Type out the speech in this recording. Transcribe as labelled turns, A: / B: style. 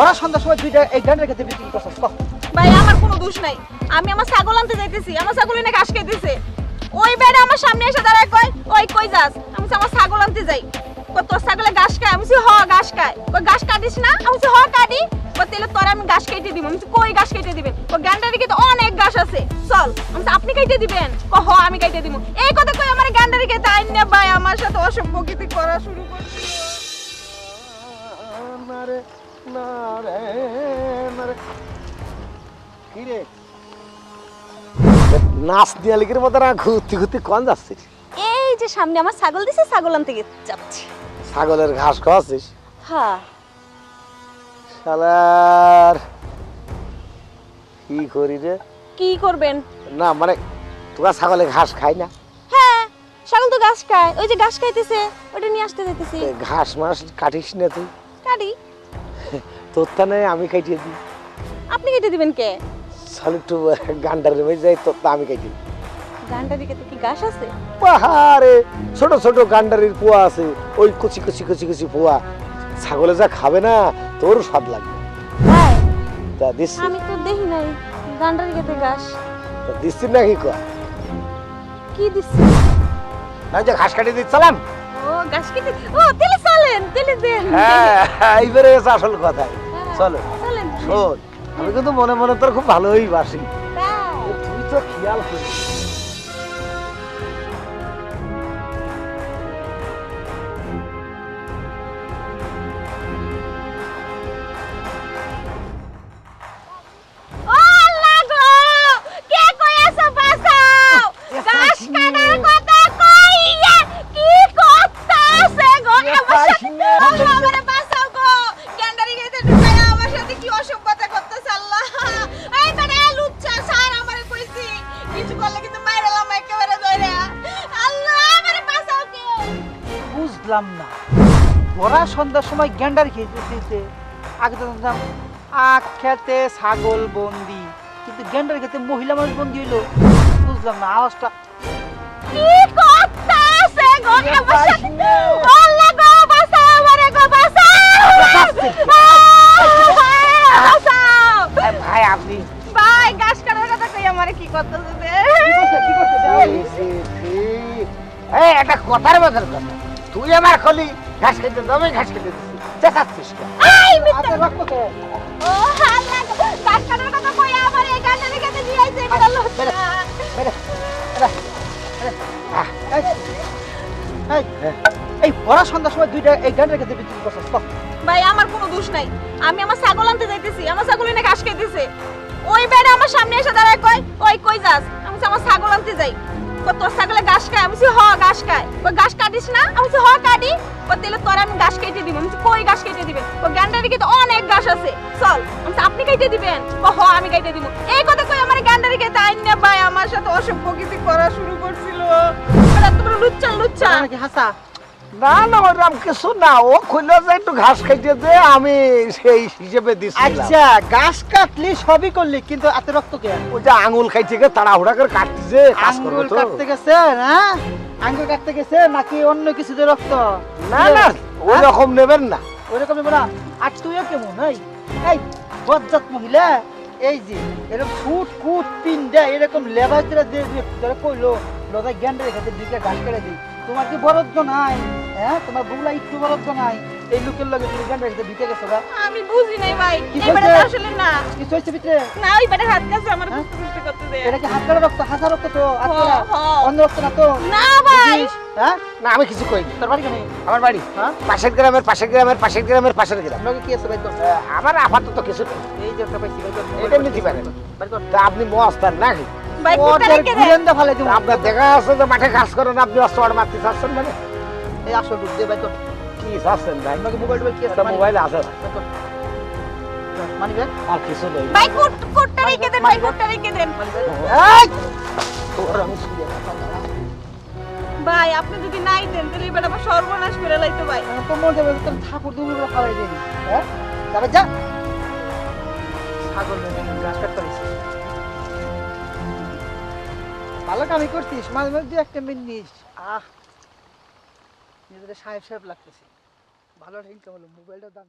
A: ওরা সন্ধ্যার সময় দুইটা এই গান্ডার খেতে বিক্রি করছস কহ।
B: ভাই আমার কোনো দোষ নাই, আমি আমার ছাগল আনতে যাইতেছি, আমার ছাগল এনে ঘাস খাইতেছে। ওই বেড়া আমার সামনে এসে দাঁড়ায় কয় ওই কই যাস? আমি বলছি আমার ছাগল আনতে যাই। কই তোর ছাগলে ঘাস খায়? আমি বলছি হ ঘাস খায়। কই ঘাস কাটিস না? আমি বলছি হ কাটি। কই তাহলে তোর আমি ঘাস কেটে দিব। আমি বলছি কই ঘাস কেটে দিবেন? কই গান্ডারি তো অনেক ঘাস আছে, চল। আমি বলছি আপনি কেটে দিবেন? কই হ আমি কেটে দিব। এই কথা কই আমার গান্ডারি কে তাই না ভাই আমার সাথে অসভ্যগতি করা শুরু করছে।
C: নারে নারে নারে কি রে নাচ দিয়া লিখের মতো না ঘুরতে ঘুরতে কোন যাচ্ছিস?
B: এই যে সামনে আমার ছাগল দিছে, ছাগল আনতে যাচ্ছি।
C: ছাগলের ঘাস খাওয়াচ্ছিস?
B: হ্যাঁ।
C: শালার কি করি রে?
B: কি করবেন?
C: না মানে তোরা ছাগলে ঘাস খাই না?
B: হ্যাঁ ছাগল তো ঘাস খায়, ওই যে ঘাস খাইতেছে ওটা নিয়ে আসতে যাইতেছি।
C: ঘাস মাস কাটিস না তুই?
B: কাটি।
C: তোর তা নেই আমি কাটিয়ে দিই।
B: আপনি কেটে দিবেন কে?
C: চল একটু গান্ডারে হয়ে যাই, তোর তা আমি কাটিয়ে দিই।
B: গান্ডারি কেটে কি ঘাস আছে?
C: পাহাড়ে ছোট ছোট গান্ডারির পোয়া আছে, ওই কুচি কুচি কুচি কুচি পোয়া ছাগলে যা খাবে না তোর স্বাদ লাগবে।
B: ভাই
C: তা দিচ্ছি?
B: আমি তো দেখি নাই গান্ডারি কেটে ঘাস।
C: তা দিচ্ছি নাকি কয়?
B: কি দিচ্ছে?
C: না যে ঘাস কাটিয়ে দিচ্ছিলাম।
B: ও ঘাস কেটে, ও তেলে চলেন, তেলে দেন।
C: হ্যাঁ এইবারে এসে আসল কথা। চলো
B: চলেন।
C: শোন, আমি কিন্তু মনে মনে তোর খুব ভালোই বাসি।
B: তাই?
C: তুই তো খেয়াল করিস।
B: ও আল্লাহ গো, কে কই আছো বাঁচাও? ঘাস কাটার কথা কইয়া কি করতাছে গো? আমার সাথে আমারে বাঁচাও গো। গান্ডারি কেটে ঢুকায়া আমার সাথে কি অসভ্যতা করতেছে আল্লাহ। এই বেটা লুচ্চা স্যার আমারে কইছি কিছু করলে কিন্তু মাইরালাম একেবারে ধরে। আল্লাহ আমারে বাঁচাও কে?
A: বুঝলাম না, ওরা সন্ধ্যার সময় গান্ডার খেতে, আগে তো জানতাম আখ খেতে ছাগল বন্দি, কিন্তু গান্ডার খেতে মহিলা মানুষ বন্দি হইলো। বুঝলাম না আওয়াজটা
B: কি করতাছে গো আমার সাথে? আল্লাহ গো বাঁচাও আমারে গো বাঁচাও। বাঁচাও
C: ভাই আপনি
B: ভাই, ঘাস কাটার কথা কই আমারে কি করতেছে রে?
A: কি করতে যাও?
C: এই একটা কথার বদল কথা, তুই আমার খলি ঘাস খেতে যাবে, ঘাস খেতে দিচ্ছি চেঁচাচ্ছিস কেন?
B: এই মিথ্যা।
A: হাতে রক্ত খেয়ে।
B: ও আল্লাহ গো, ঘাস কাটার কথা কই আমারে এই গান্ডারি কাছে দিয়ে আইছে বড় লোক।
A: বেরে, বেরে,
C: আহ,
A: এই, এই, এই ওরা সন্ধ্যার সময় দুইটা এই গান্ডার খেতে বিক্রি করছস কহ।
B: ভাই আমার কোনো দোষ নাই, আমি আমার ছাগল আনতে যাইতেছি, আমার ছাগল এনে ঘাস খাইতেছে। ওই বেড়া আমার সামনে এসে দাঁড়ায় কয় ওই কই যাস? আমি বলছি আমার ছাগল আনতে যাই। কই তোর ছাগলে ঘাস খায়? আমি বলছি হ ঘাস খায়। কই ঘাস কাটিস না? আমি বলছি হ কাটি। কই তাহলে তোর আমি ঘাস কেটে দিব। আমি বলছি কই ঘাস কেটে দিবেন? কই গান্ডারি তো অনেক ঘাস আছে, চল। আমি বলছি আপনি কেটে দিবেন? কই হ আমি কেটে দিব। এই কথা কই আমার গান্ডারি কে তাই না ভাই আমার সাথে অসভ্যগতি করা শুরু করছিল। এটা তো বড় লুচ্চা লুচ্চা।
A: তোরা নাকি হাসা?
C: না না ওরকম কিছু না, ও খুলে যে একটু ঘাস খাইতে দে, আমি সেই হিসেবে দিচ্ছি।
A: আচ্ছা গাছ কাটলি সবই করলি, কিন্তু এত রক্ত কে?
C: ওই যে আঙুল খাইছে গে তাড়াহুড়া করে কাটছে, কাজ করবো
A: আঙ্গুল
C: তো।
A: কাটতে গেছে না? আঙ্গুল কাটতে গেছে নাকি অন্য কিছু দিয়ে রক্ত?
C: না না ওই রকম নেবেন না।
A: ওইরকম বলা। আর তুইও কেমন? এই বজ্জাত মহিলা, এই যে এরকম ফুট কুট পিন্ডা এরকম লেবার যারা কইলো লদায় জ্ঞান রেখে দুইটা গাছ কেটে দিই, তোমার কি বরদ্দ নাই? হ্যাঁ তোমার বউলা একটু বরদ্দ নাই? এই লোকের লগে তুমি জ্ঞান রেখে দিতে গেছো গা?
B: আমি বুঝি নাই ভাই,
A: কি
B: এই বেটা
A: হয়েছে?
B: আসলে না।
A: কিছু হয়েছে ভিতরে?
B: না ওই বেটা হাত কাছে আমার বুঝতে বুঝতে করতে দে।
A: এটা কি হাত কাটা রক্ত? হাসা রক্ত তো আত্মরা
B: হ্যাঁ।
A: অন্য রক্ত না তো?
B: না ভাই।
A: বুঝিস? হ্যাঁ
C: না আমি কিছু কইনি।
A: তোর বাড়ি কেন?
C: আমার বাড়ি
A: হ্যাঁ
C: পাশের গ্রামের পাশের গ্রামের পাশের গ্রামের পাশের গ্রাম।
A: লগে কি আছে ভাই তোর?
C: আমার আপাতত কিছু নেই।
A: এই যে একটা পাইছি ভাই তোর।
C: এটা নিতে পারেন।
A: বাড়ি কর।
C: তা আপনি মস্তান নাকি?
B: ভাই কুত্তা রেখে দে।
A: গুরেন্দা ফালাই দিমু।
C: আপনার দেখা আছে যে মাঠে কাজ করেন, আপনি অস্ত্র মারতে চাচ্ছেন মানে
A: এই আসল রূপ দে ভাই তোর।
C: কি চাচ্ছেন ভাই?
A: লগে মোবাইল টোবাইল কি আছে?
C: একটা মোবাইল আছে
A: মানি ব্যাগ?
C: আর কিছু নেই।
B: ভাই কুত্তা রেখে দেন, ভাই কুত্তা রেখে দেন।
A: Money bag?
C: এই! তোর আমি শুয়ে
B: ভাই আপনি যদি নাই দেন তাহলে এই বেটা আমার সর্বনাশ করে লাইতো ভাই।
A: তো মন যাবে তোর ঠাকুর দুপুর করে খাওয়াই দেবি। হ্যাঁ যাবে যা। ছাগল গাছ কাট করিস। ভালো কামই করছিস, মাঝে মাঝে একটা মিনিট নিস। নিজেদের সাহেব সাহেব লাগতেছে। ভালো ইনকাম হলো, মোবাইলটা দাম।